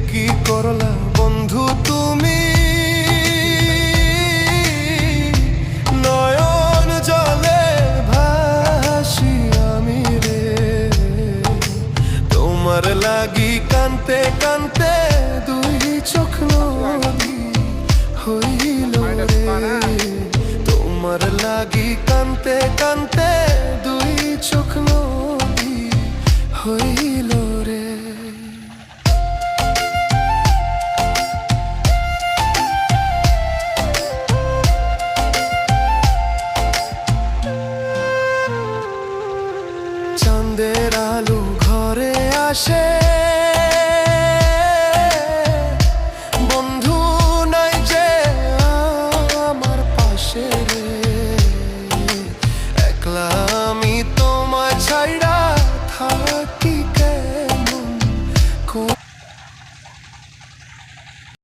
কি করলা বন্ধু তুমি, নয়ন জলে ভাসি আমি রে। তোমার লাগি কানতে কানতে দুই চোখ নদী হইল রে। তোমার লাগি কানতে কানতে দুই চোখ নদী হইল।